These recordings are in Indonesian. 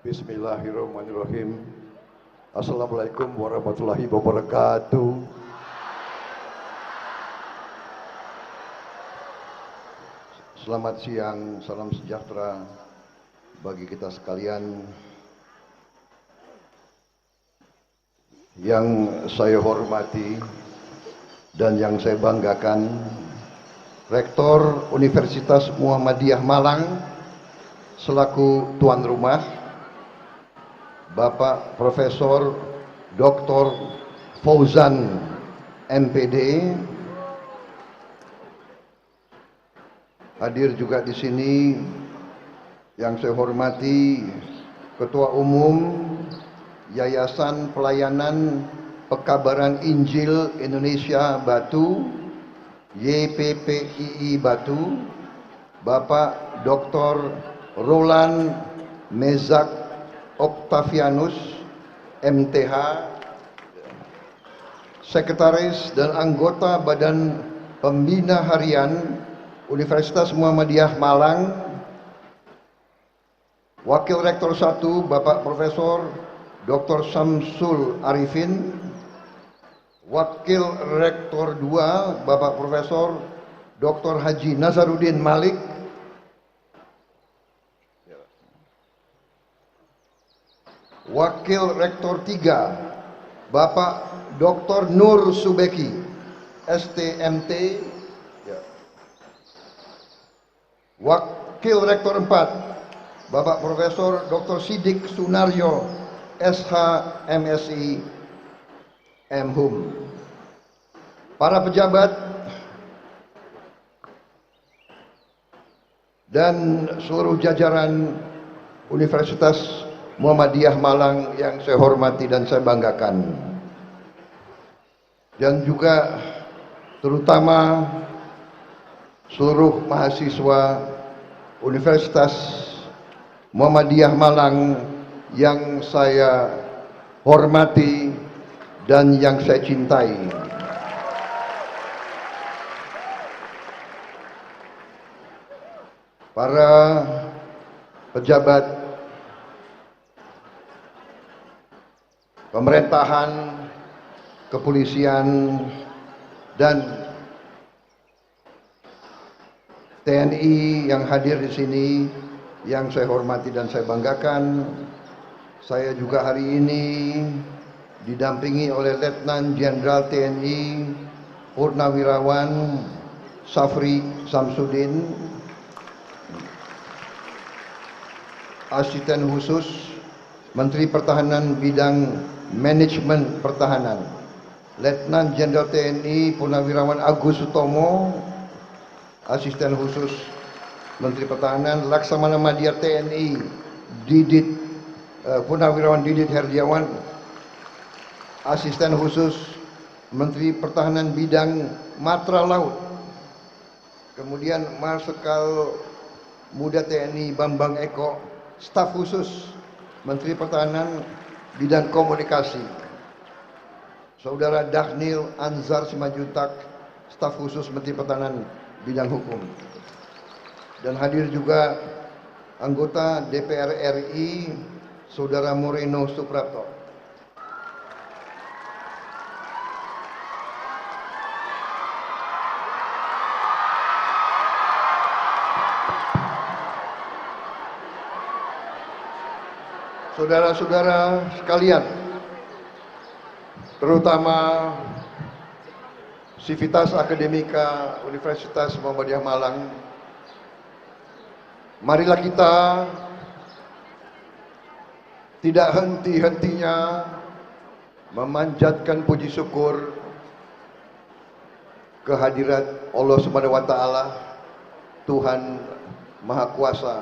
Bismillahirrahmanirrahim. Assalamualaikum warahmatullahi wabarakatuh. Selamat siang, salam sejahtera bagi kita sekalian. Yang saya hormati dan yang saya banggakan, Rektor Universitas Muhammadiyah Malang selaku tuan rumah, Bapak Profesor Dr. Fauzan MPD, hadir juga di sini yang saya hormati Ketua Umum Yayasan Pelayanan Pekabaran Injil Indonesia Batu, YPPII Batu, Bapak Dr. Roland Mezak Octavianus MTH, Sekretaris dan anggota Badan Pembina Harian Universitas Muhammadiyah Malang, Wakil Rektor 1 Bapak Profesor Dr. Samsul Arifin, Wakil Rektor 2 Bapak Profesor Dr. Haji Nazaruddin Malik, Wakil Rektor 3 Bapak Dr. Nur Subeki STMT, Wakil Rektor 4 Bapak Profesor Dr. Sidik Sunaryo SH MSI MHum, para pejabat dan seluruh jajaran Universitas Muhammadiyah Malang yang saya hormati dan saya banggakan, dan juga terutama seluruh mahasiswa Universitas Muhammadiyah Malang yang saya hormati dan yang saya cintai. Para pejabat pemerintahan, kepolisian, dan TNI yang hadir di sini yang saya hormati dan saya banggakan. Saya juga hari ini didampingi oleh Letnan Jenderal TNI Purnawirawan Safri Samsudin, Asisten Khusus Menteri Pertahanan Bidang Manajemen Pertahanan, Letnan Jenderal TNI Purnawirawan Agus Sutomo, Asisten Khusus Menteri Pertahanan, Laksamana Madya TNI Didit Purnawirawan Didit Herdiawan, Asisten Khusus Menteri Pertahanan Bidang Matra Laut, kemudian Marsikal Muda TNI Bambang Eko, Staf Khusus Menteri Pertahanan Bidang Komunikasi, Saudara Daghnil Anzar Simanjuntak, Staf Khusus Menteri Pertahanan Bidang Hukum, dan hadir juga anggota DPR RI Saudara Moreno Suprapto. Saudara-saudara sekalian, terutama Sivitas Akademika Universitas Muhammadiyah Malang, marilah kita tidak henti-hentinya memanjatkan puji syukur kehadirat Allah Subhanahu wa taala, Tuhan Maha Kuasa,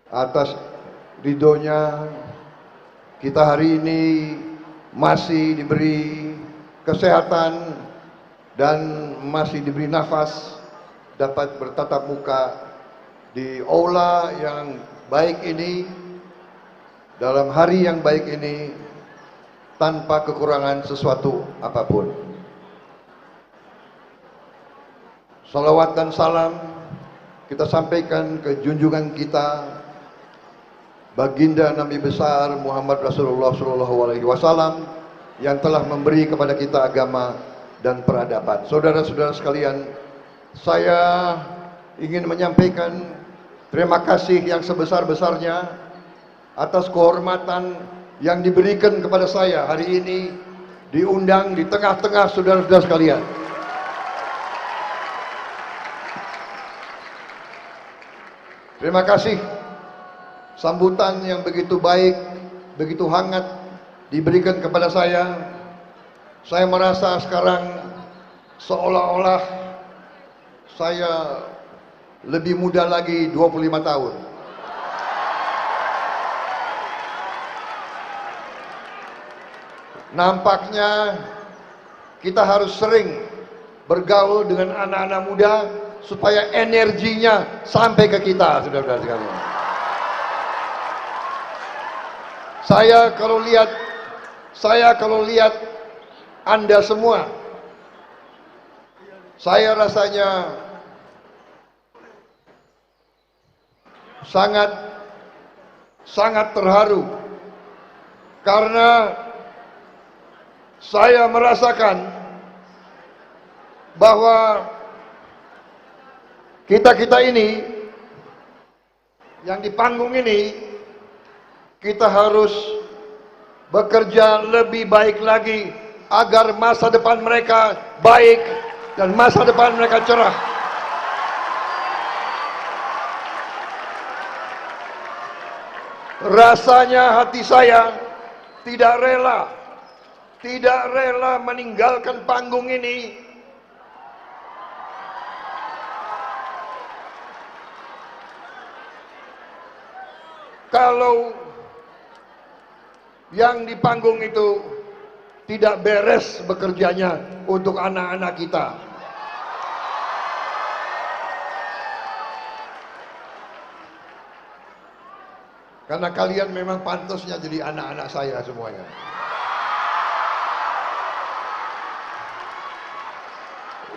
atas ridhonya kita hari ini masih diberi kesehatan dan masih diberi nafas dapat bertatap muka di aula yang baik ini, dalam hari yang baik ini, tanpa kekurangan sesuatu apapun. Salawat dan salam kita sampaikan ke junjungan kita Baginda Nabi besar Muhammad Rasulullah SAW yang telah memberi kepada kita agama dan peradaban. Saudara-saudara sekalian, saya ingin menyampaikan terima kasih yang sebesar-besarnya atas kehormatan yang diberikan kepada saya hari ini, diundang di tengah-tengah saudara-saudara sekalian. Terima kasih sambutan yang begitu baik, begitu hangat diberikan kepada saya. Saya merasa sekarang seolah-olah saya lebih muda lagi 25 tahun. Nampaknya kita harus sering bergaul dengan anak-anak muda supaya energinya sampai ke kita, saudara-saudara sekalian. Saya kalau lihat Anda semua, saya rasanya sangat terharu karena saya merasakan bahwa kita ini yang di panggung ini, kita harus bekerja lebih baik lagi agar masa depan mereka baik dan masa depan mereka cerah. Rasanya hati saya tidak rela meninggalkan panggung ini kalau yang di panggung itu tidak beres bekerjanya untuk anak-anak kita. Karena kalian memang pantasnya jadi anak-anak saya semuanya.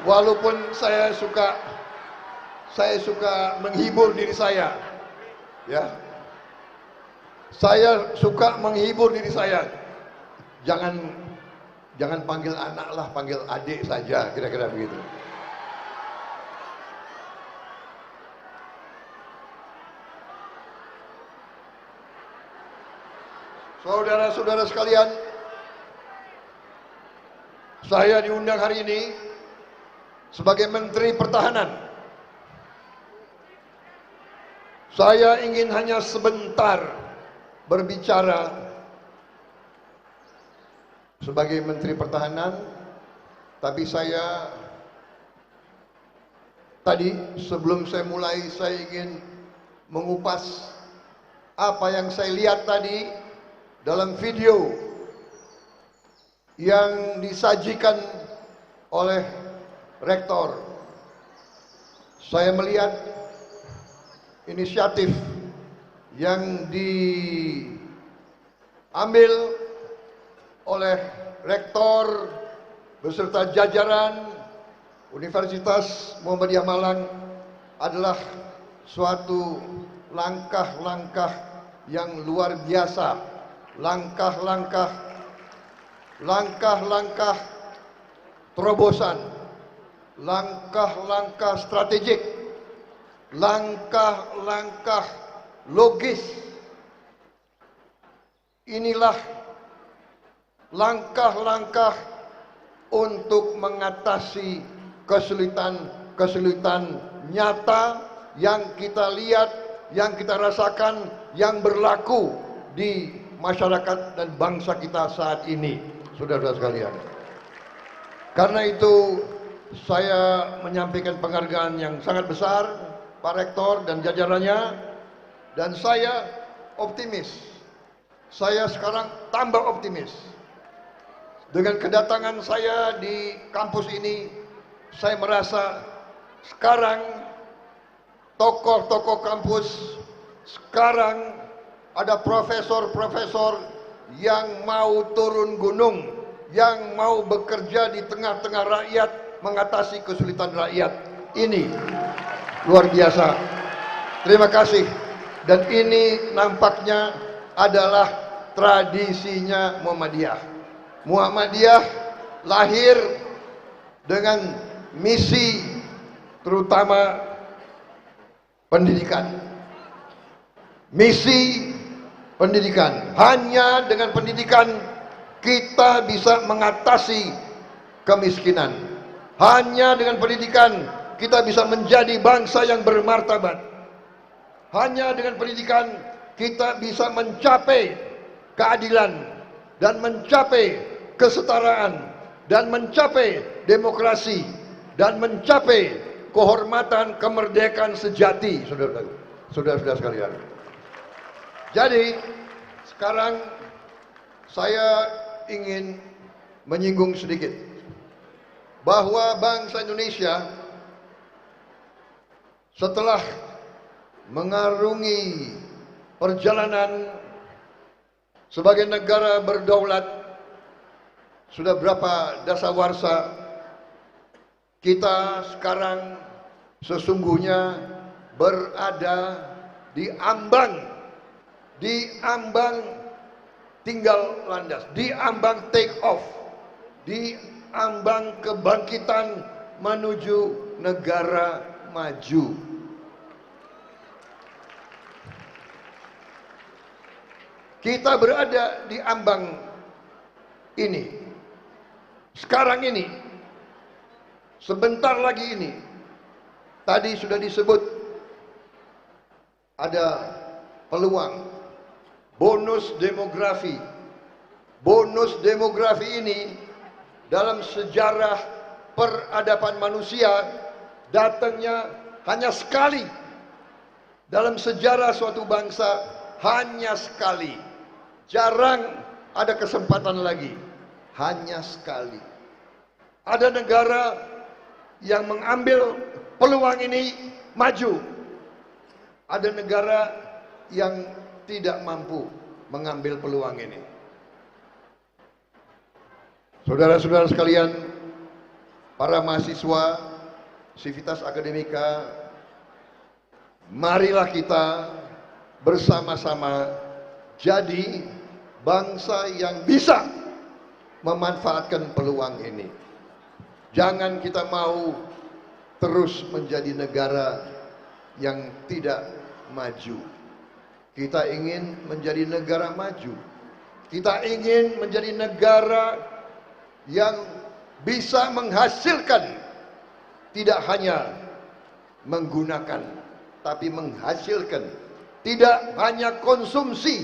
Walaupun saya suka menghibur diri saya, ya. Saya suka menghibur diri saya. Jangan panggil anak lah, panggil adik saja, kira-kira begitu. Saudara-saudara sekalian, saya diundang hari ini sebagai Menteri Pertahanan. Saya ingin hanya sebentar berbicara sebagai Menteri Pertahanan, tapi saya tadi sebelum saya mulai, saya ingin mengupas apa yang saya lihat tadi dalam video yang disajikan oleh Rektor. Saya melihat inisiatif yang diambil oleh Rektor beserta jajaran Universitas Muhammadiyah Malang adalah suatu langkah-langkah yang luar biasa, langkah-langkah terobosan, langkah-langkah strategik, langkah-langkah logis. Inilah langkah-langkah untuk mengatasi kesulitan nyata yang kita lihat, yang kita rasakan, yang berlaku di masyarakat dan bangsa kita saat ini, saudara-saudara sekalian. Karena itu saya menyampaikan penghargaan yang sangat besar Pak Rektor dan jajarannya, dan saya optimis. Saya sekarang tambah optimis. Dengan kedatangan saya di kampus ini, saya merasa sekarang tokoh-tokoh kampus, sekarang ada profesor-profesor yang mau turun gunung, yang mau bekerja di tengah-tengah rakyat, mengatasi kesulitan rakyat. Ini luar biasa. Terima kasih Dan ini nampaknya adalah tradisinya Muhammadiyah. Muhammadiyah lahir dengan misi terutama pendidikan. Misi pendidikan. Hanya dengan pendidikan kita bisa mengatasi kemiskinan. Hanya dengan pendidikan kita bisa menjadi bangsa yang bermartabat. Hanya dengan pendidikan kita bisa mencapai keadilan dan mencapai kesetaraan dan mencapai demokrasi dan mencapai kehormatan kemerdekaan sejati, saudara-saudara sekalian. Jadi sekarang saya ingin menyinggung sedikit bahwa bangsa Indonesia setelah mengarungi perjalanan sebagai negara berdaulat sudah berapa dasawarsa, kita sekarang sesungguhnya berada di ambang tinggal landas, di ambang take off, di ambang kebangkitan menuju negara maju. Kita berada di ambang ini. Sekarang ini, sebentar lagi ini, tadi sudah disebut ada peluang bonus demografi. Bonus demografi ini dalam sejarah peradaban manusia datangnya hanya sekali. Dalam sejarah suatu bangsa hanya sekali. Jarang ada kesempatan lagi. Hanya sekali. Ada negara yang mengambil peluang ini maju. Ada negara yang tidak mampu mengambil peluang ini. Saudara-saudara sekalian, para mahasiswa Civitas Akademika, marilah kita bersama-sama jadi bangsa yang bisa memanfaatkan peluang ini. Jangan kita mau terus menjadi negara yang tidak maju. Kita ingin menjadi negara maju. Kita ingin menjadi negara yang bisa menghasilkan, tidak hanya menggunakan, tapi menghasilkan. Tidak hanya konsumsi,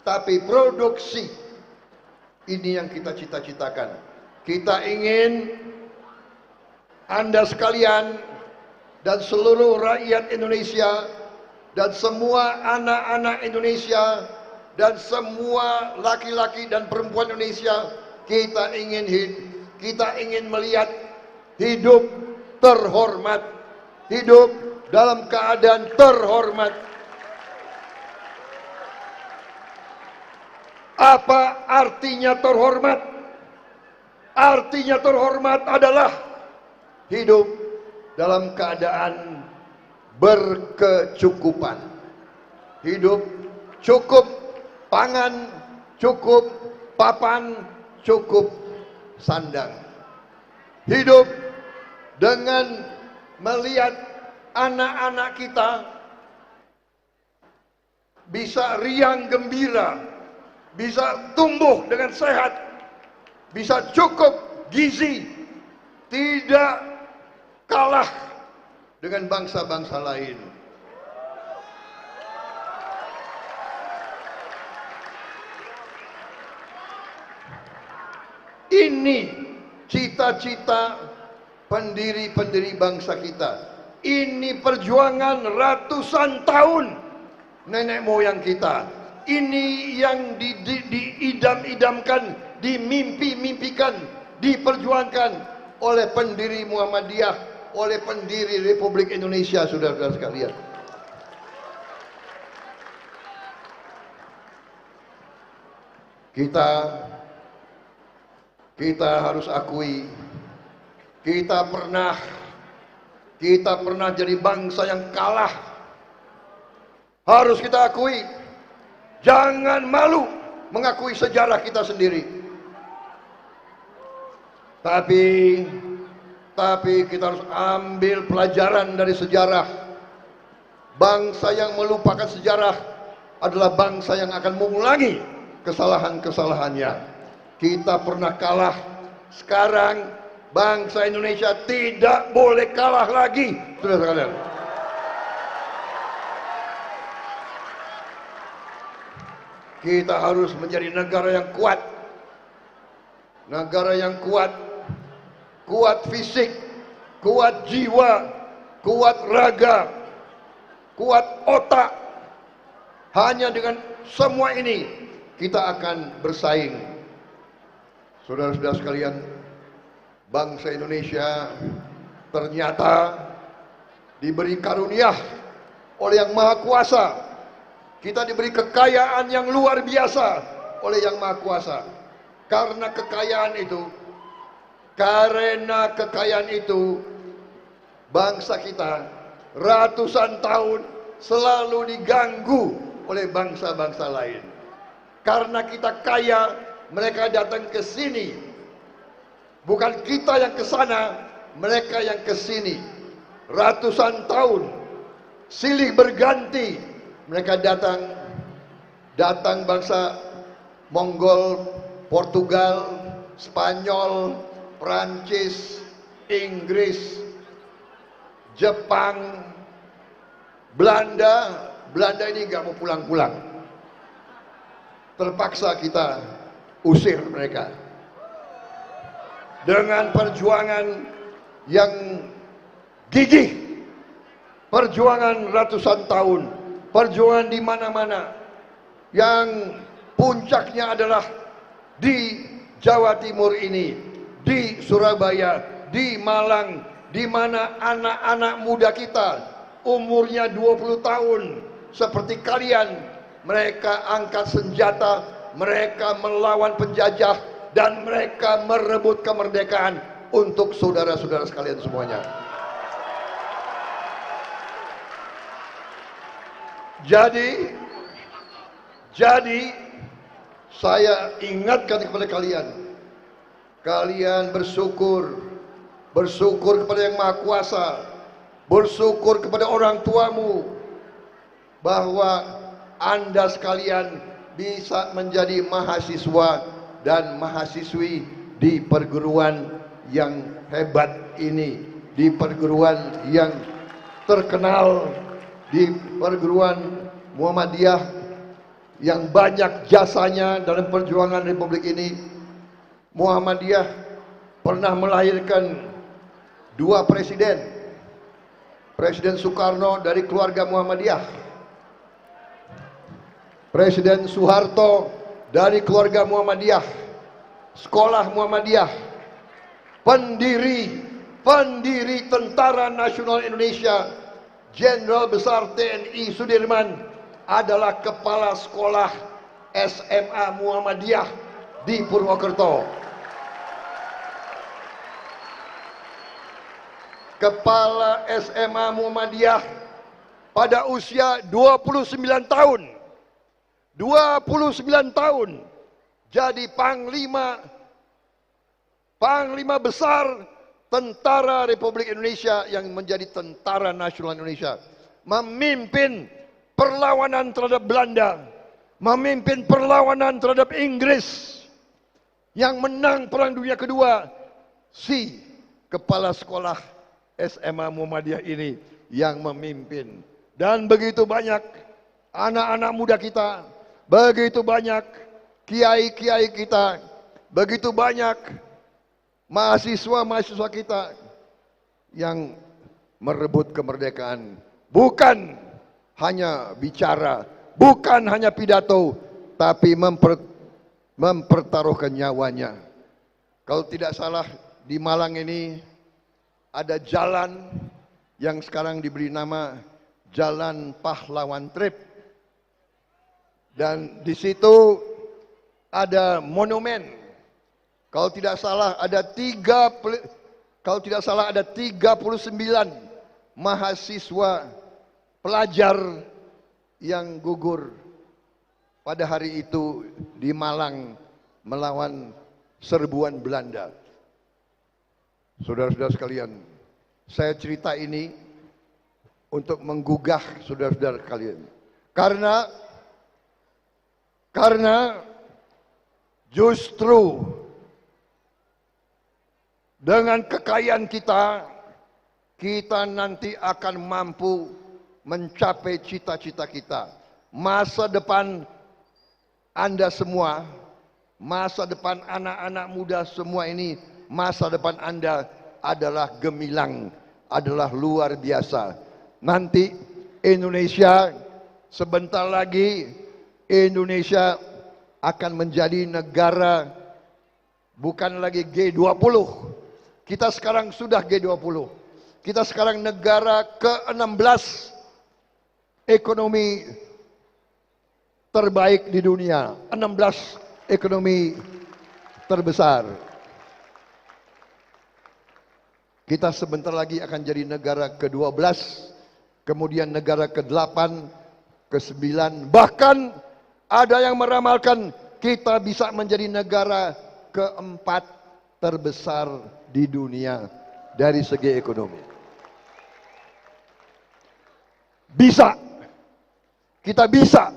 tapi produksi. Ini yang kita cita-citakan. Kita ingin Anda sekalian dan seluruh rakyat Indonesia dan semua anak-anak Indonesia dan semua laki-laki dan perempuan Indonesia, kita ingin melihat hidup terhormat, hidup dalam keadaan terhormat. Apa artinya terhormat? Artinya terhormat adalah hidup dalam keadaan berkecukupan. Hidup cukup pangan, cukup papan, cukup sandang. Hidup dengan melihat anak-anak kita bisa riang gembira, bisa tumbuh dengan sehat, bisa cukup gizi, tidak kalah dengan bangsa-bangsa lain. Ini cita-cita pendiri-pendiri bangsa kita. Ini perjuangan ratusan tahun nenek moyang kita. Ini yang diidam-idamkan, dimimpi-mimpikan, diperjuangkan oleh pendiri Muhammadiyah, oleh pendiri Republik Indonesia, saudara-saudara sekalian. Kita harus akui, kita pernah jadi bangsa yang kalah Harus kita akui, jangan malu mengakui sejarah kita sendiri. Tapi kita harus ambil pelajaran dari sejarah. Bangsa yang melupakan sejarah adalah bangsa yang akan mengulangi kesalahan-kesalahannya. Kita pernah kalah, sekarang bangsa Indonesia tidak boleh kalah lagi, saudara sekalian. Kita harus menjadi negara yang kuat. Negara yang kuat. Kuat fisik, kuat jiwa, kuat raga, kuat otak. Hanya dengan semua ini kita akan bersaing. Saudara-saudara sekalian, bangsa Indonesia ternyata diberi karunia oleh Yang Maha Kuasa. Kita diberi kekayaan yang luar biasa oleh Yang Maha Kuasa. Karena kekayaan itu, bangsa kita ratusan tahun selalu diganggu oleh bangsa-bangsa lain. Karena kita kaya, mereka datang ke sini. Bukan kita yang ke sana, mereka yang ke sini. Ratusan tahun silih berganti. Mereka datang bangsa Mongol, Portugal, Spanyol, Prancis, Inggris, Jepang, Belanda. Belanda ini gak mau pulang-pulang. Terpaksa kita usir mereka. Dengan perjuangan yang gigih, perjuangan ratusan tahun, perjuangan di mana-mana, yang puncaknya adalah di Jawa Timur ini, di Surabaya, di Malang, di mana anak-anak muda kita umurnya 20 tahun seperti kalian, mereka angkat senjata, mereka melawan penjajah, dan mereka merebut kemerdekaan untuk saudara-saudara sekalian semuanya. Jadi saya ingatkan kepada kalian, kalian bersyukur kepada Yang Maha Kuasa, bersyukur kepada orang tuamu, bahwa Anda sekalian bisa menjadi mahasiswa dan mahasiswi di perguruan yang hebat ini, di perguruan yang terkenal, di perguruan Muhammadiyah yang banyak jasanya dalam perjuangan Republik ini. Muhammadiyah pernah melahirkan 2 presiden. Presiden Soekarno dari keluarga Muhammadiyah, Presiden Soeharto dari keluarga Muhammadiyah, sekolah Muhammadiyah, pendiri Tentara Nasional Indonesia, Jenderal Besar TNI Sudirman adalah kepala sekolah SMA Muhammadiyah di Purwokerto. Kepala SMA Muhammadiyah pada usia 29 tahun. 29 tahun jadi panglima besar Tentara Republik Indonesia yang menjadi Tentara Nasional Indonesia, memimpin perlawanan terhadap Belanda, memimpin perlawanan terhadap Inggris, yang menang Perang Dunia Kedua. Si kepala sekolah SMA Muhammadiyah ini yang memimpin. Dan begitu banyak anak-anak muda kita, begitu banyak kiai-kiai kita, begitu banyak mahasiswa-mahasiswa kita yang merebut kemerdekaan. Bukan hanya bicara, bukan hanya pidato, tapi mempertaruhkan nyawanya. Kalau tidak salah, di Malang ini ada jalan yang sekarang diberi nama Jalan Pahlawan Trip. Dan di situ ada monumen. Kalau tidak salah ada 39 mahasiswa pelajar yang gugur pada hari itu di Malang melawan serbuan Belanda. Saudara-saudara sekalian, saya cerita ini untuk menggugah saudara-saudara kalian. Karena justru dengan kekayaan kita nanti akan mampu mencapai cita-cita kita. Masa depan Anda semua, masa depan anak-anak muda semua ini, masa depan Anda adalah gemilang, adalah luar biasa. Nanti Indonesia, sebentar lagi Indonesia akan menjadi negara bukan lagi G20. Kita sekarang sudah G20. Kita sekarang negara ke-16 ekonomi terbaik di dunia, 16 ekonomi terbesar. Kita sebentar lagi akan jadi negara ke-12, kemudian negara ke-8, ke-9, bahkan ada yang meramalkan kita bisa menjadi negara ke-4 terbesar di dunia dari segi ekonomi. Bisa. Kita bisa.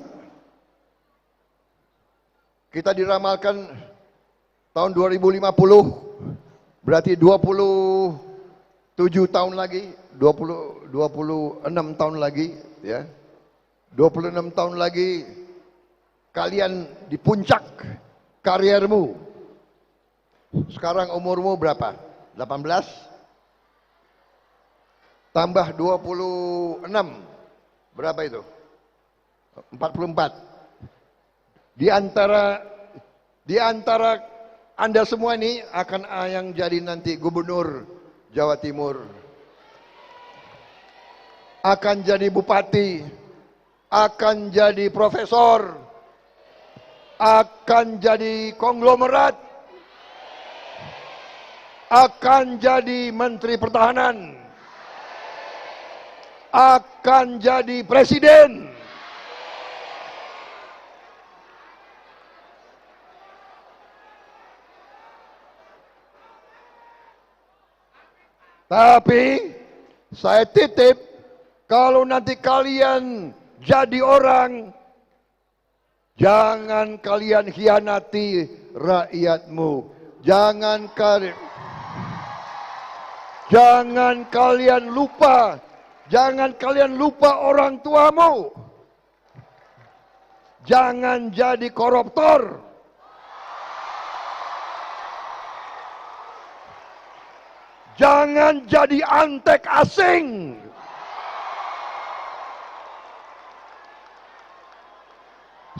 Kita diramalkan tahun 2050 berarti 27 tahun lagi, 26 tahun lagi ya. 26 tahun lagi kalian di puncak kariermu. Sekarang umurmu berapa? 18? Tambah 26. Berapa itu? 44. Di antara Anda semua ini akan yang jadi nanti gubernur Jawa Timur, akan jadi bupati, akan jadi profesor, akan jadi konglomerat, akan jadi menteri pertahanan, akan jadi presiden. Tapi saya titip, kalau nanti kalian jadi orang, jangan kalian khianati rakyatmu. Jangan kalian lupa. Jangan kalian lupa orang tuamu. Jangan jadi koruptor. Jangan jadi antek asing.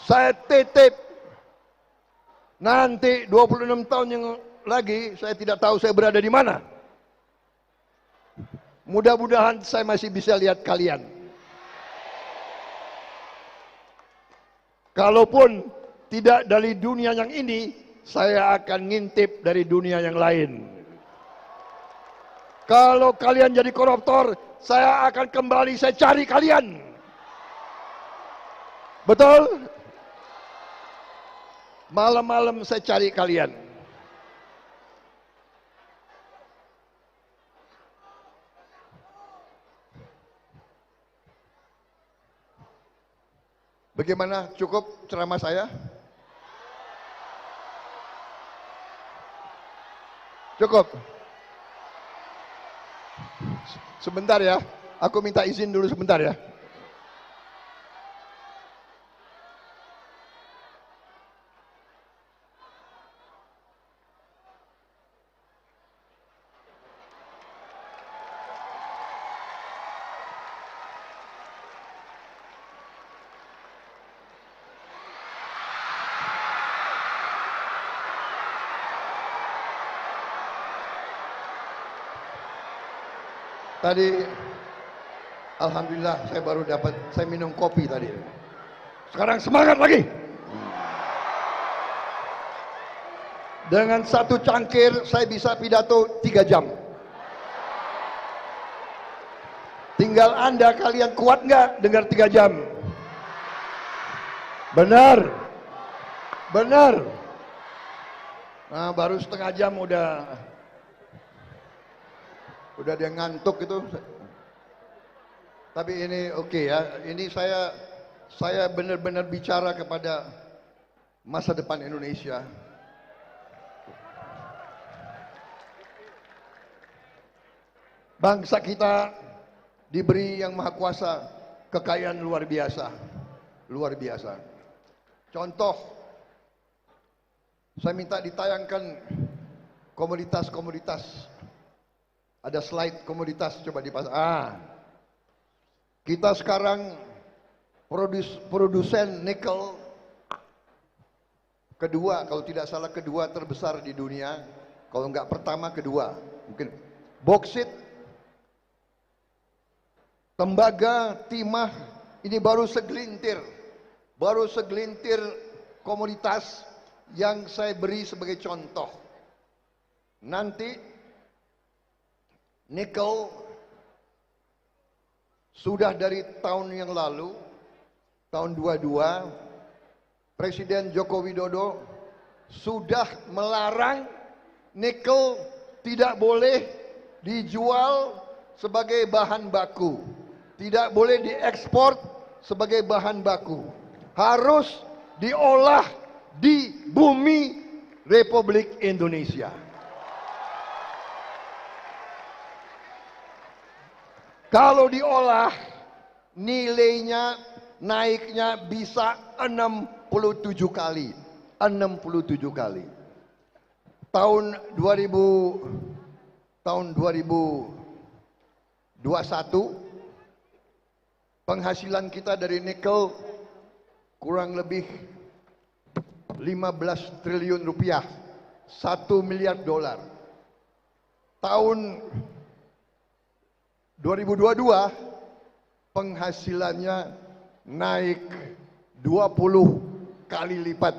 Saya titip, nanti 26 tahun yang lagi saya tidak tahu saya berada di mana. Mudah-mudahan saya masih bisa lihat kalian. Kalaupun tidak dari dunia yang ini, saya akan ngintip dari dunia yang lain. Kalau kalian jadi koruptor, saya akan kembali, saya cari kalian. Betul? Malam-malam saya cari kalian. Bagaimana? Cukup ceramah saya? Cukup? Sebentar ya, aku minta izin dulu sebentar ya. Tadi alhamdulillah saya minum kopi tadi. Sekarang semangat lagi. Dengan satu cangkir saya bisa pidato 3 jam. Tinggal Anda kalian kuat nggak dengar 3 jam? Benar. Benar. Nah, baru setengah jam udah dia ngantuk itu. Tapi ini oke ya. Ini saya benar-benar bicara kepada masa depan Indonesia. Bangsa kita diberi Yang Maha Kuasa kekayaan luar biasa. Luar biasa. Contoh, saya minta ditayangkan komoditas-komoditas. Ada slide komoditas, coba dipasang. Kita sekarang produsen nikel kedua, kalau tidak salah kedua terbesar di dunia. Kalau enggak pertama, kedua. Mungkin boksit, tembaga, timah, ini baru segelintir komoditas yang saya beri sebagai contoh. Nanti nikel sudah dari tahun yang lalu, tahun 22, Presiden Joko Widodo sudah melarang nikel tidak boleh dijual sebagai bahan baku, tidak boleh diekspor sebagai bahan baku, harus diolah di bumi Republik Indonesia. Kalau diolah, nilainya naiknya bisa 67 kali. 67 kali. Tahun 2021 penghasilan kita dari nikel kurang lebih 15 triliun rupiah, 1 miliar dolar. Tahun 2022 penghasilannya naik 20 kali lipat,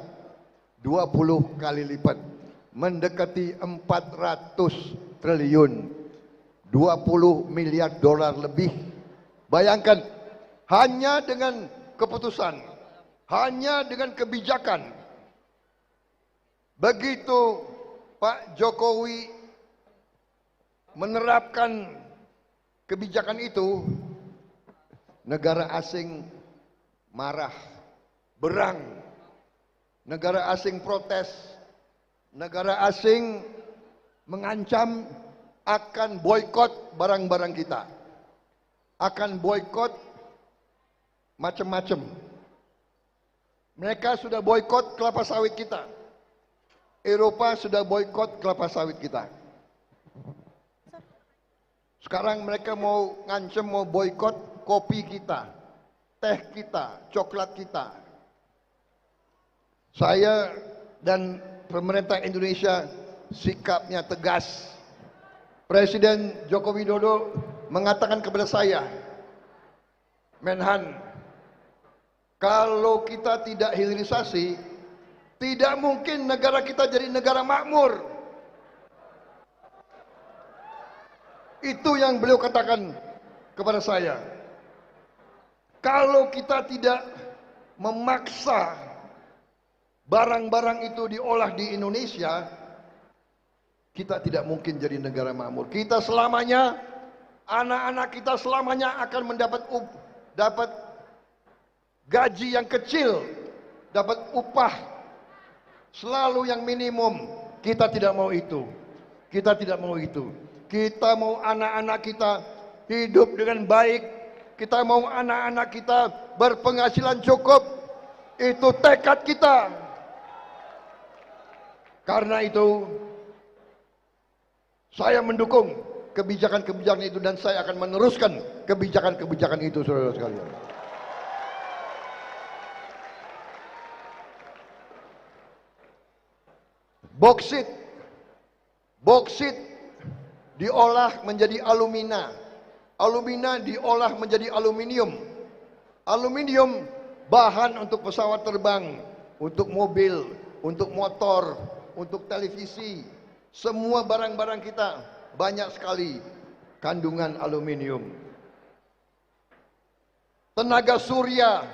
20 kali lipat, mendekati 400 triliun, 20 miliar dolar lebih. Bayangkan, hanya dengan keputusan, hanya dengan kebijakan. Begitu Pak Jokowi menerapkan kebijakan itu, negara asing marah, berang, negara asing protes, negara asing mengancam akan boikot barang-barang kita, akan boikot macam-macam. Mereka sudah boikot kelapa sawit kita, Eropa sudah boikot kelapa sawit kita. Sekarang mereka mau ngancem, mau boikot kopi kita, teh kita, coklat kita. Saya dan pemerintah Indonesia sikapnya tegas. Presiden Joko Widodo mengatakan kepada saya, Menhan, kalau kita tidak hilirisasi, tidak mungkin negara kita jadi negara makmur. Itu yang beliau katakan kepada saya. Kalau kita tidak memaksa barang-barang itu diolah di Indonesia, kita tidak mungkin jadi negara makmur. Kita selamanya, anak-anak kita selamanya akan dapat gaji yang kecil, dapat upah selalu yang minimum. Kita tidak mau itu. Kita tidak mau itu. Kita mau anak-anak kita hidup dengan baik. Kita mau anak-anak kita berpenghasilan cukup. Itu tekad kita. Karena itu saya mendukung kebijakan-kebijakan itu dan saya akan meneruskan kebijakan-kebijakan itu, saudara sekalian. Boksit diolah menjadi alumina. Alumina diolah menjadi aluminium. Aluminium bahan untuk pesawat terbang, untuk mobil, untuk motor, untuk televisi. Semua barang-barang kita banyak sekali kandungan aluminium. Tenaga surya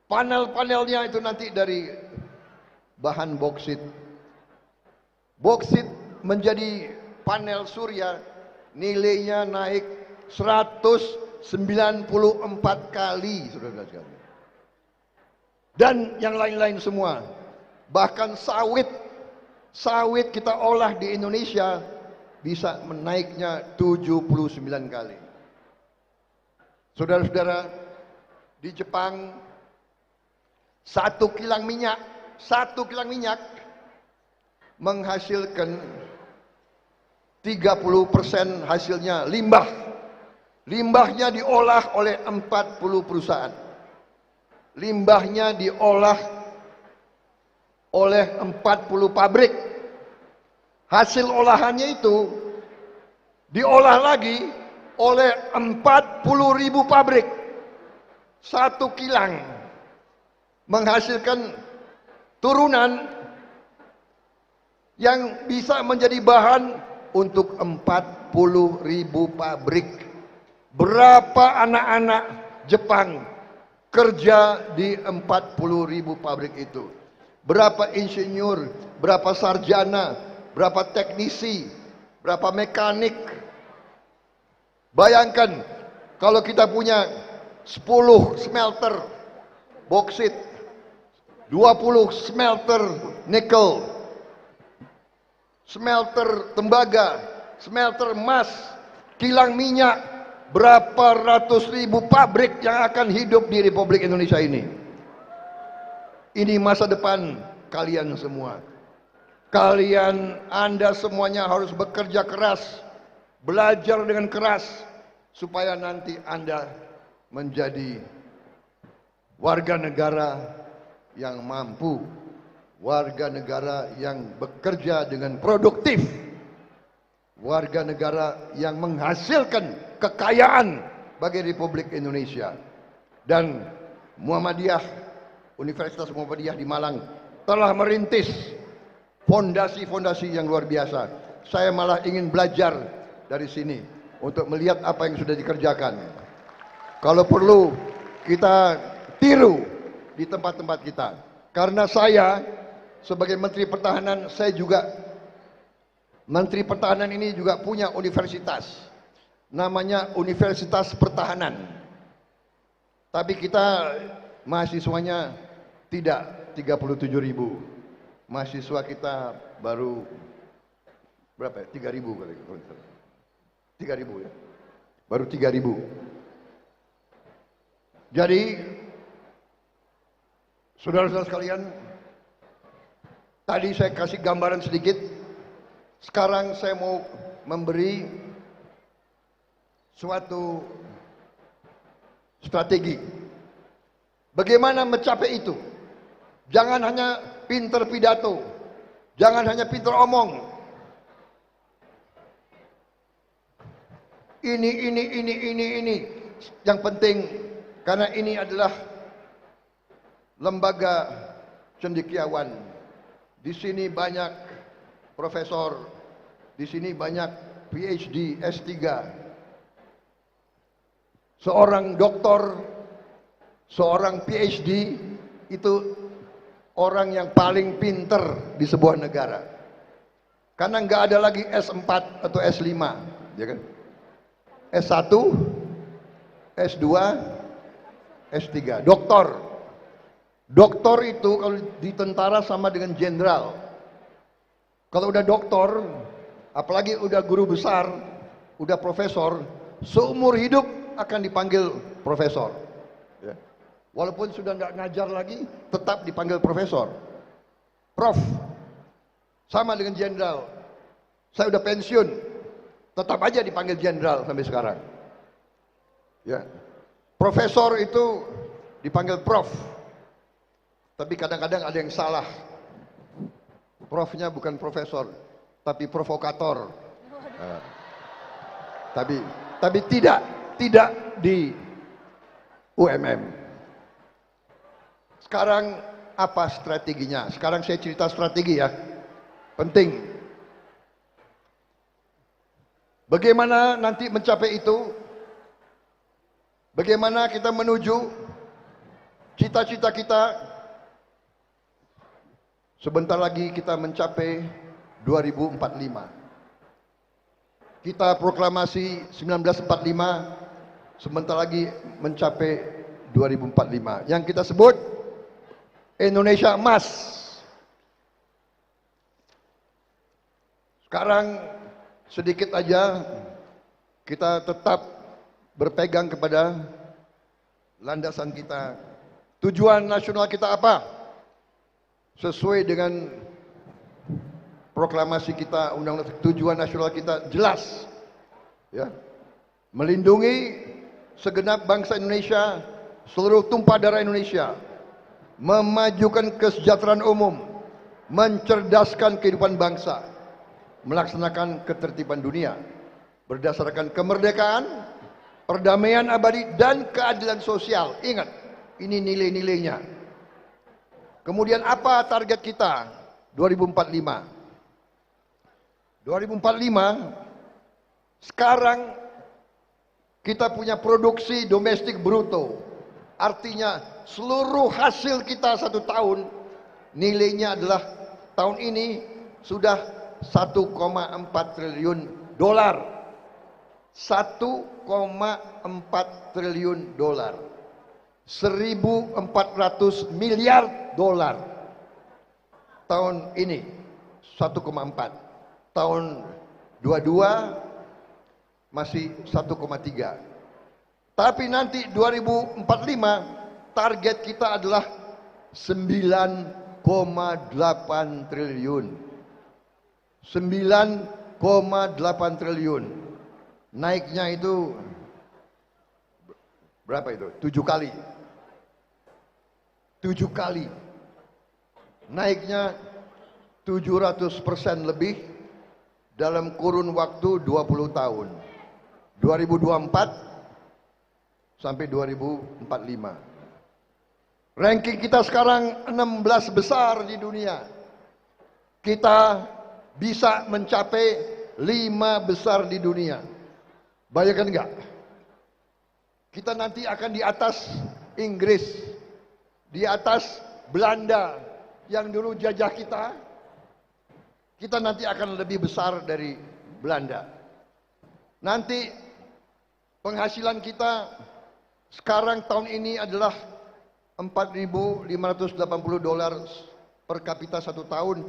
Panel-panelnya itu nanti dari bahan boksit. Boksit menjadi panel surya, nilainya naik 194 kali, saudara sekalian. Dan yang lain-lain semua. Bahkan sawit kita olah di Indonesia bisa menaiknya 79 kali. Saudara-saudara, di Jepang satu kilang minyak menghasilkan 30% hasilnya limbah. Limbahnya diolah oleh 40 perusahaan. Limbahnya diolah oleh 40 pabrik. Hasil olahannya itu diolah lagi oleh 40.000 pabrik. Satu kilang menghasilkan turunan yang bisa menjadi bahan untuk 40.000 pabrik. Berapa anak-anak Jepang kerja di 40.000 pabrik itu? Berapa insinyur, berapa sarjana, berapa teknisi, berapa mekanik? Bayangkan kalau kita punya 10 smelter boksit, 20 smelter nikel, smelter tembaga, smelter emas, kilang minyak, berapa ratus ribu pabrik yang akan hidup di Republik Indonesia ini. Ini masa depan kalian semua. Anda semuanya harus bekerja keras, belajar dengan keras, supaya nanti Anda menjadi warga negara yang mampu, warga negara yang bekerja dengan produktif, warga negara yang menghasilkan kekayaan bagi Republik Indonesia. Dan Universitas Muhammadiyah di Malang telah merintis fondasi-fondasi yang luar biasa. Saya malah ingin belajar dari sini untuk melihat apa yang sudah dikerjakan. Kalau perlu kita tiru di tempat-tempat kita. Karena saya sebagai Menteri Pertahanan, saya juga Menteri Pertahanan ini juga punya universitas. Namanya Universitas Pertahanan. Tapi kita mahasiswanya tidak 37.000. Mahasiswa kita baru berapa ya? 3.000 kali. 3.000 ya. Baru 3.000. Jadi saudara-saudara sekalian, tadi saya kasih gambaran sedikit. Sekarang saya mau memberi suatu strategi. Bagaimana mencapai itu? Jangan hanya pinter pidato, jangan hanya pinter omong. Ini. Yang penting, karena ini adalah lembaga cendekiawan. Di sini banyak profesor, di sini banyak PhD, S3. Seorang doktor, seorang PhD itu orang yang paling pinter di sebuah negara. Karena nggak ada lagi S4 atau S5, ya kan? S1, S2, S3. Doktor. Doktor itu kalau di tentara sama dengan jenderal. Kalau udah doktor, apalagi udah guru besar, udah profesor, seumur hidup akan dipanggil profesor. Ya. Walaupun sudah nggak ngajar lagi, tetap dipanggil profesor. Prof. Sama dengan jenderal. Saya udah pensiun, tetap aja dipanggil jenderal sampai sekarang. Ya. Profesor itu dipanggil prof. Tapi kadang-kadang ada yang salah. Profnya bukan profesor, tapi provokator. Nah, tapi tidak di UMM. Sekarang apa strateginya? Sekarang saya cerita strategi ya. Penting. Bagaimana nanti mencapai itu? Bagaimana kita menuju Cita-cita kita sebentar lagi kita mencapai 2045. Kita proklamasi 1945, sebentar lagi mencapai 2045. Yang kita sebut Indonesia Emas. Sekarang sedikit aja kita tetap berpegang kepada landasan kita. Tujuan nasional kita apa? Sesuai dengan proklamasi kita, undang-undang tujuan nasional kita jelas. Ya. Melindungi segenap bangsa Indonesia, seluruh tumpah darah Indonesia, memajukan kesejahteraan umum, mencerdaskan kehidupan bangsa, melaksanakan ketertiban dunia berdasarkan kemerdekaan, perdamaian abadi dan keadilan sosial. Ingat, ini nilai-nilainya. Kemudian apa target kita 2045? 2045 sekarang kita punya produksi domestik bruto. Artinya seluruh hasil kita satu tahun nilainya adalah tahun ini sudah 1,4 triliun dolar. 1,4 triliun dolar. 1.400 miliar dolar. Tahun ini 1,4. Tahun 22 masih 1,3. Tapi nanti 2045 target kita adalah 9,8 triliun. 9,8 triliun. Naiknya itu berapa itu? 7 kali. 7 kali. Naiknya 700% lebih dalam kurun waktu 20 tahun. 2024 sampai 2045. Ranking kita sekarang 16 besar di dunia. Kita bisa mencapai 5 besar di dunia. Bayangkan enggak? Kita nanti akan di atas Inggris, di atas Belanda yang dulu jajah kita. Kita nanti akan lebih besar dari Belanda. Nanti penghasilan kita sekarang tahun ini adalah 4.580 dolar per kapita satu tahun.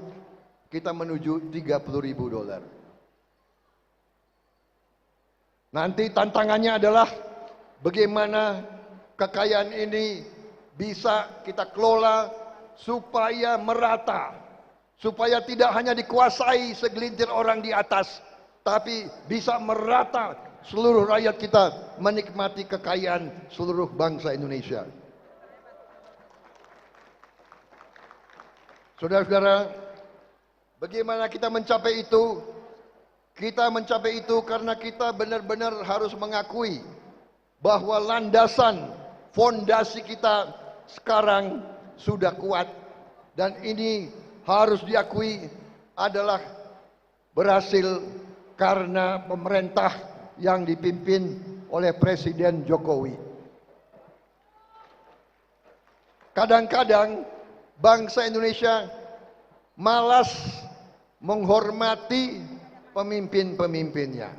Kita menuju 30.000 dolar. Nanti tantangannya adalah bagaimana kekayaan ini bisa kita kelola supaya merata, supaya tidak hanya dikuasai segelintir orang di atas, tapi bisa merata seluruh rakyat kita menikmati kekayaan seluruh bangsa Indonesia. Saudara-saudara, bagaimana kita mencapai itu? Kita mencapai itu karena kita benar-benar harus mengakui bahwa landasan, fondasi kita sekarang sudah kuat. Dan ini harus diakui adalah berhasil karena pemerintah yang dipimpin oleh Presiden Jokowi. Kadang-kadang bangsa Indonesia malas menghormati pemimpin-pemimpinnya.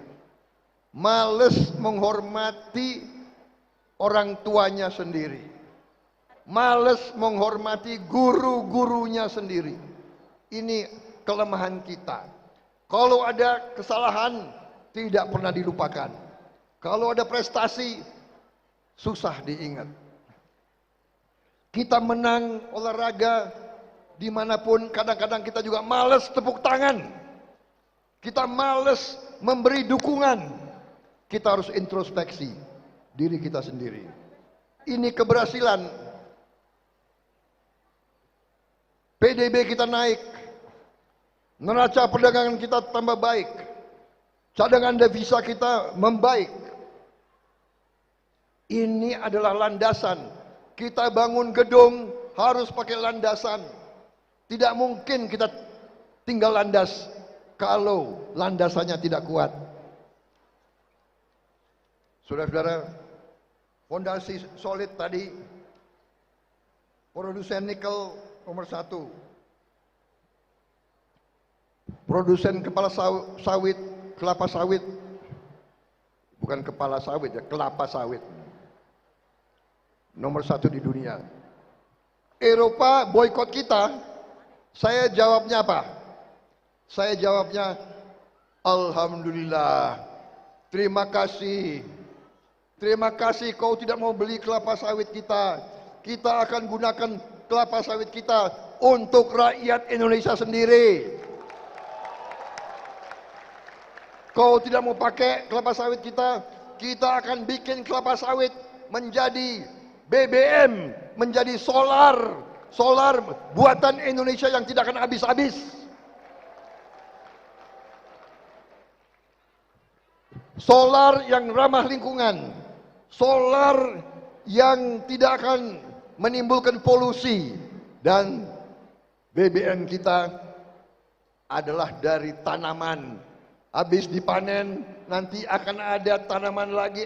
Males menghormati orang tuanya sendiri. Males menghormati guru-gurunya sendiri. Ini kelemahan kita. Kalau ada kesalahan tidak pernah dilupakan. Kalau ada prestasi susah diingat. Kita menang olahraga dimanapun, kadang-kadang kita juga males tepuk tangan. Kita males memberi dukungan. Kita harus introspeksi diri kita sendiri. Ini keberhasilan. PDB kita naik. Neraca perdagangan kita tambah baik. Cadangan devisa kita membaik. Ini adalah landasan. Kita bangun gedung harus pakai landasan. Tidak mungkin kita tinggal landas kalau landasannya tidak kuat. Saudara-saudara, fondasi solid tadi Produsen nikel nomor 1. Produsen sawit, kelapa sawit. Bukan kepala sawit ya, kelapa sawit. Nomor 1 di dunia. Eropa boykot kita. Saya jawabnya apa? Saya jawabnya, alhamdulillah. Terima kasih. Terima kasih kau tidak mau beli kelapa sawit kita. Kita akan gunakan kelapa sawit kita untuk rakyat Indonesia sendiri. Kau tidak mau pakai kelapa sawit kita, kita akan bikin kelapa sawit menjadi BBM, menjadi solar buatan Indonesia yang tidak akan habis-habis. Solar yang ramah lingkungan, solar yang tidak akan menimbulkan polusi, dan BBM kita adalah dari tanaman. Habis dipanen nanti akan ada tanaman lagi,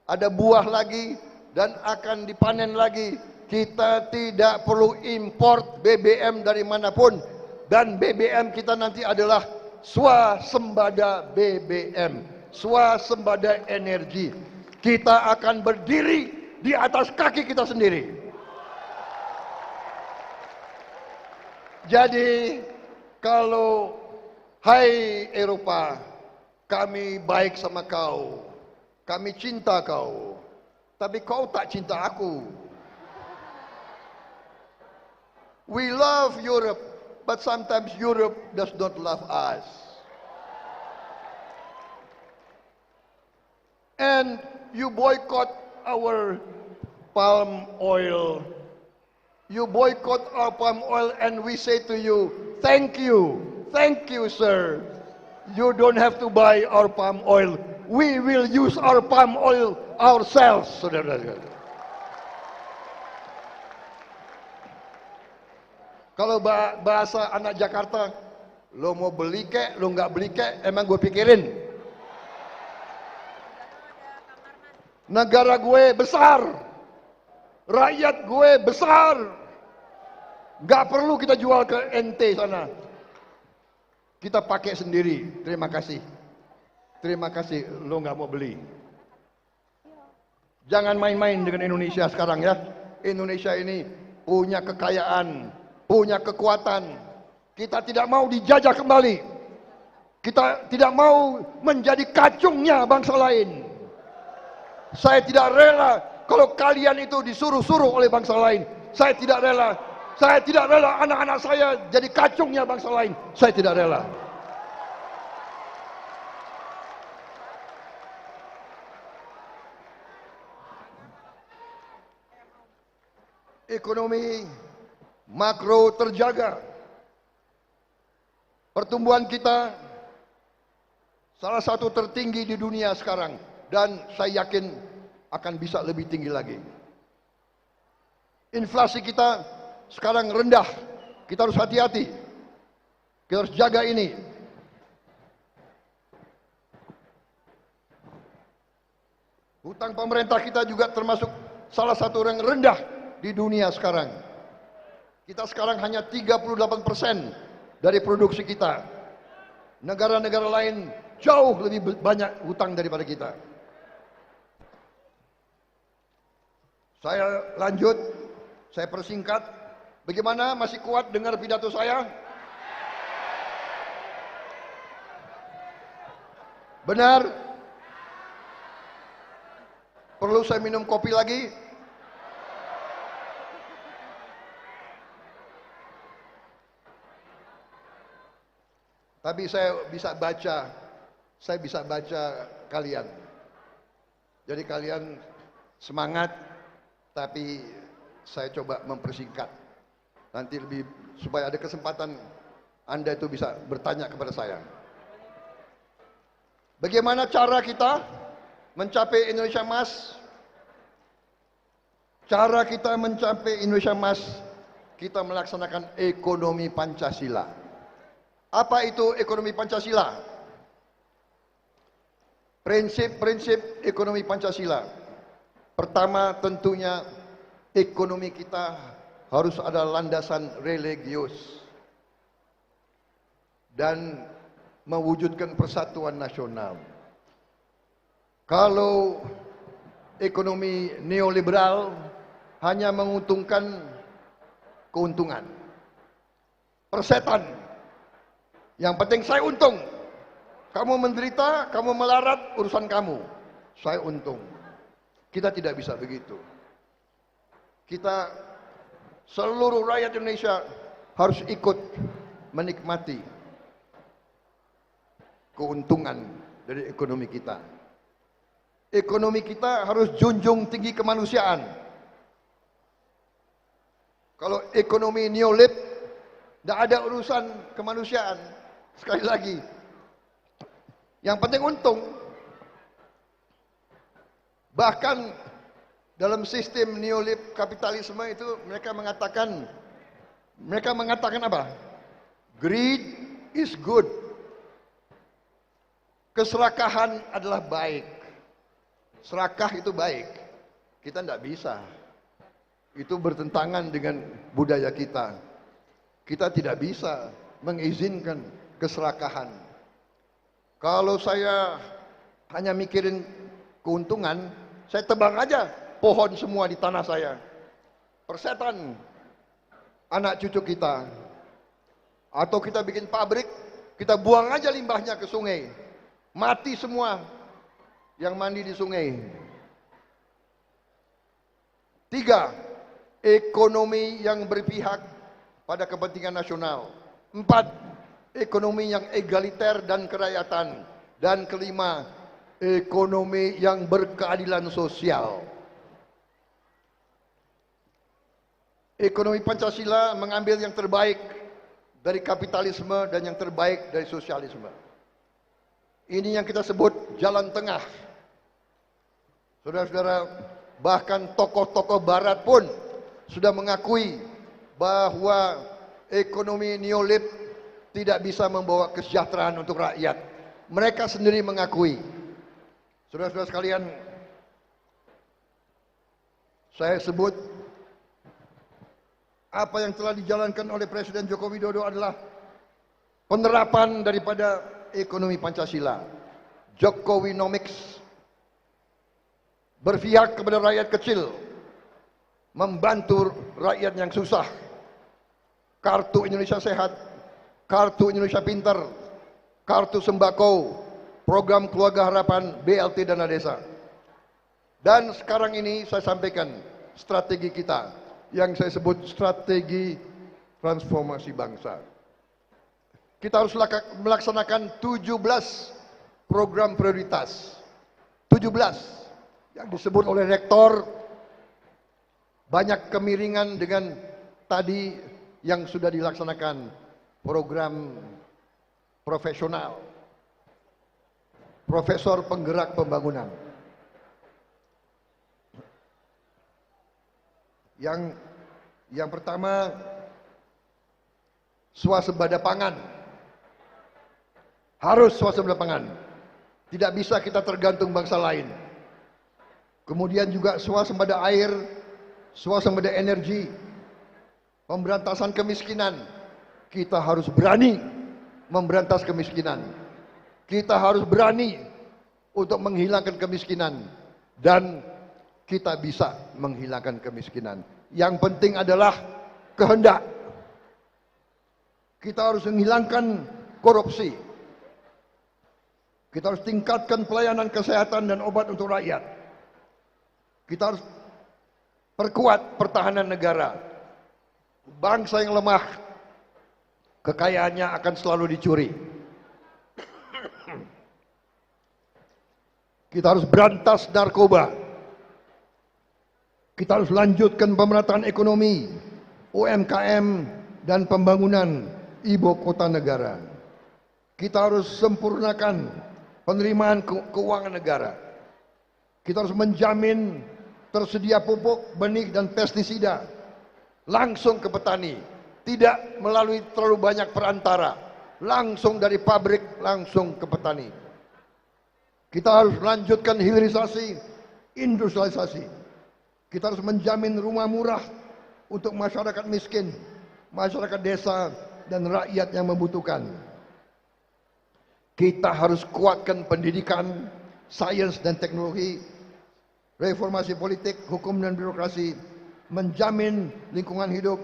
ada buah lagi, dan akan dipanen lagi. Kita tidak perlu import BBM dari manapun, dan BBM kita nanti adalah swasembada BBM, swasembada energi. Kita akan berdiri di atas kaki kita sendiri. Jadi kalau hai Eropa, kami baik sama kau, kami cinta kau, tapi kau tak cinta aku. We love Europe, but sometimes Europe does not love us. And you boycott our palm oil. You boycott our palm oil, and we say to you, thank you, sir. You don't have to buy our palm oil. We will use our palm oil ourselves, saudara-saudara. Kalau bahasa anak Jakarta, lo mau beli kek, lo nggak beli kek, emang gue pikirin. Negara gue besar, rakyat gue besar, nggak perlu kita jual ke ente sana. Kita pakai sendiri. Terima kasih, lo nggak mau beli. Jangan main-main dengan Indonesia sekarang ya. Indonesia ini punya kekayaan, punya kekuatan. Kita tidak mau dijajah kembali. Kita tidak mau menjadi kacungnya bangsa lain. Saya tidak rela kalau kalian itu disuruh-suruh oleh bangsa lain. Saya tidak rela. Saya tidak rela anak-anak saya jadi kacungnya bangsa lain. Saya tidak rela. Ekonomi makro terjaga. Pertumbuhan kita salah satu tertinggi di dunia sekarang, dan saya yakin akan bisa lebih tinggi lagi. Inflasi kita sekarang rendah. Kita harus hati-hati. Kita harus jaga ini. Hutang pemerintah kita juga termasuk salah satu yang rendah di dunia sekarang. Kita sekarang hanya 38% dari produksi kita. Negara-negara lain jauh lebih banyak hutang daripada kita. Saya lanjut, saya persingkat. Bagaimana, masih kuat dengar pidato saya? Benar? Perlu saya minum kopi lagi? Tapi saya bisa baca kalian. Jadi kalian semangat, tapi saya coba mempersingkat. Nanti lebih supaya ada kesempatan Anda itu bisa bertanya kepada saya. Bagaimana cara kita mencapai Indonesia Emas? Cara kita mencapai Indonesia Emas, kita melaksanakan ekonomi Pancasila. Apa itu ekonomi Pancasila? Prinsip-prinsip ekonomi Pancasila. Pertama, tentunya ekonomi kita harus ada landasan religius dan mewujudkan persatuan nasional. Kalau ekonomi neoliberal hanya menguntungkan keuntungan, persetan, yang penting saya untung, kamu menderita, kamu melarat, urusan kamu, saya untung. Kita tidak bisa begitu. Kita, seluruh rakyat Indonesia harus ikut menikmati keuntungan dari ekonomi kita. Ekonomi kita harus junjung tinggi kemanusiaan. Kalau ekonomi neolib, tidak ada urusan kemanusiaan. Sekali lagi, yang penting untung. Bahkan dalam sistem neolib kapitalisme itu mereka mengatakan apa? Greed is good. Keserakahan adalah baik. Serakah itu baik. Kita tidak bisa. Itu bertentangan dengan budaya kita. Kita tidak bisa mengizinkan keserakahan. Kalau saya hanya mikirin keuntungan, saya tebang aja pohon semua di tanah saya. Persetan anak cucu kita. Atau kita bikin pabrik, kita buang aja limbahnya ke sungai. Mati semua yang mandi di sungai. 3, ekonomi yang berpihak pada kepentingan nasional. 4, ekonomi yang egaliter dan kerakyatan. Dan 5, ekonomi yang berkeadilan sosial. Ekonomi Pancasila mengambil yang terbaik dari kapitalisme dan yang terbaik dari sosialisme. Ini yang kita sebut jalan tengah. Saudara-saudara, bahkan tokoh-tokoh barat pun sudah mengakui bahwa ekonomi neolib tidak bisa membawa kesejahteraan untuk rakyat. Mereka sendiri mengakui. Saudara-saudara sekalian, saya sebut apa yang telah dijalankan oleh Presiden Joko Widodo adalah penerapan daripada ekonomi Pancasila. Jokowinomics, berpihak kepada rakyat kecil, membantu rakyat yang susah. Kartu Indonesia Sehat, Kartu Indonesia Pintar, Kartu Sembako, Program Keluarga Harapan, BLT Dana Desa. Dan sekarang ini saya sampaikan strategi kita yang saya sebut strategi transformasi bangsa. Kita harus melaksanakan 17 program prioritas. 17 yang disebut oleh rektor. Banyak kemiringan dengan tadi yang sudah dilaksanakan program profesional. Profesor penggerak pembangunan. Yang pertama, swasembada pangan. Harus swasembada pangan. Tidak bisa kita tergantung bangsa lain. Kemudian juga swasembada air, swasembada energi, pemberantasan kemiskinan. Kita harus berani memberantas kemiskinan. Kita harus berani untuk menghilangkan kemiskinan. Dan kita bisa menghilangkan kemiskinan. Yang penting adalah kehendak. Kita harus menghilangkan korupsi. Kita harus tingkatkan pelayanan kesehatan dan obat untuk rakyat. Kita harus perkuat pertahanan negara. Bangsa yang lemah, kekayaannya akan selalu dicuri. Kita harus berantas narkoba. Kita harus lanjutkan pemerataan ekonomi, UMKM, dan pembangunan ibu kota negara. Kita harus sempurnakan penerimaan keuangan negara. Kita harus menjamin tersedia pupuk, benih, dan pestisida langsung ke petani. Tidak melalui terlalu banyak perantara. Langsung dari pabrik, langsung ke petani. Kita harus lanjutkan hilirisasi, industrialisasi. Kita harus menjamin rumah murah untuk masyarakat miskin, masyarakat desa, dan rakyat yang membutuhkan. Kita harus kuatkan pendidikan, sains dan teknologi, reformasi politik, hukum dan birokrasi, menjamin lingkungan hidup,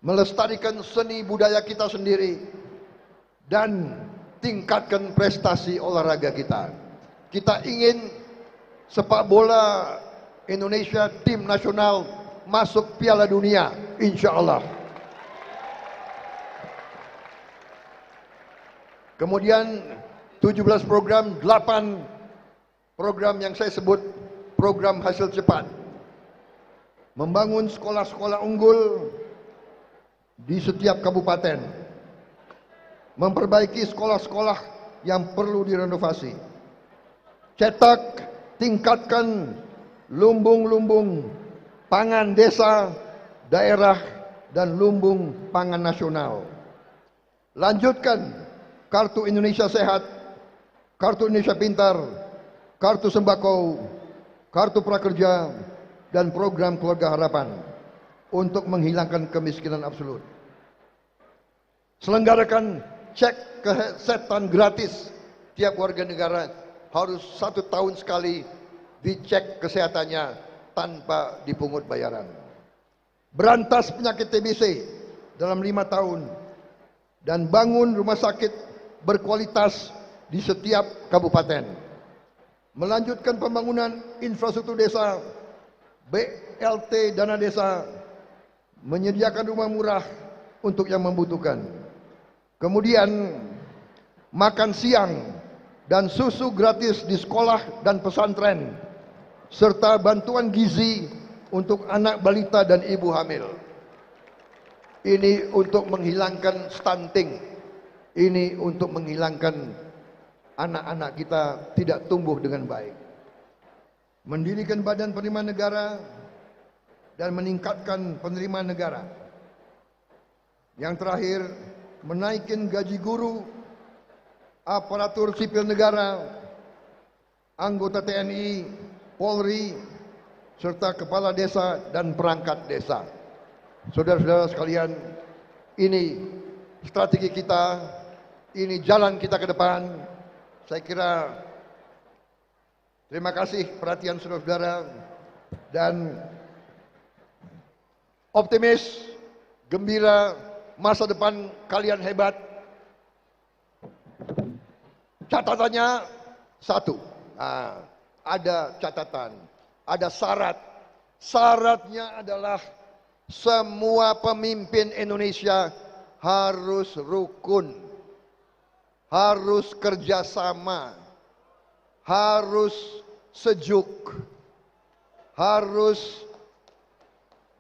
melestarikan seni budaya kita sendiri, dan tingkatkan prestasi olahraga kita. Kita ingin sepak bola Indonesia tim nasional masuk Piala Dunia, insya Allah. Kemudian 17 program, 8 program yang saya sebut program hasil cepat. Membangun sekolah-sekolah unggul di setiap kabupaten. Memperbaiki sekolah-sekolah yang perlu direnovasi. Cetak, tingkatkan lumbung-lumbung pangan desa, daerah, dan lumbung pangan nasional. Lanjutkan Kartu Indonesia Sehat, Kartu Indonesia Pintar, Kartu Sembako, Kartu Prakerja, dan program Keluarga Harapan untuk menghilangkan kemiskinan absolut. Selenggarakan cek kesehatan gratis. Tiap warga negara harus 1 tahun sekali dicek kesehatannya tanpa dipungut bayaran. Berantas penyakit TBC dalam 5 tahun dan bangun rumah sakit berkualitas di setiap kabupaten. Melanjutkan pembangunan infrastruktur desa, BLT dana desa, menyediakan rumah murah untuk yang membutuhkan. Kemudian makan siang dan susu gratis di sekolah dan pesantren, serta bantuan gizi untuk anak balita dan ibu hamil. Ini untuk menghilangkan stunting. Ini untuk menghilangkan anak-anak kita tidak tumbuh dengan baik. Mendirikan badan penerimaan negara dan meningkatkan penerimaan negara. Yang terakhir, menaikkan gaji guru, aparatur sipil negara, anggota TNI, Polri, serta kepala desa dan perangkat desa. Saudara-saudara sekalian, ini strategi kita, ini jalan kita ke depan. Saya kira terima kasih perhatian saudara-saudara, dan optimis, gembira, masa depan kalian hebat. Catatannya satu, ada catatan, ada syarat. Syaratnya adalah semua pemimpin Indonesia harus rukun, harus kerjasama, harus sejuk, harus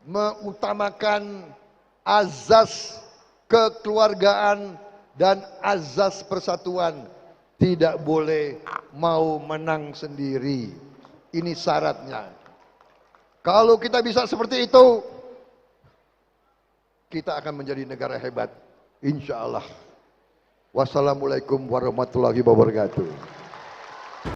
mengutamakan azas kekeluargaan dan azas persatuan. Tidak boleh mau menang sendiri. Ini syaratnya. Kalau kita bisa seperti itu, kita akan menjadi negara hebat, insya Allah. Wassalamualaikum warahmatullahi wabarakatuh.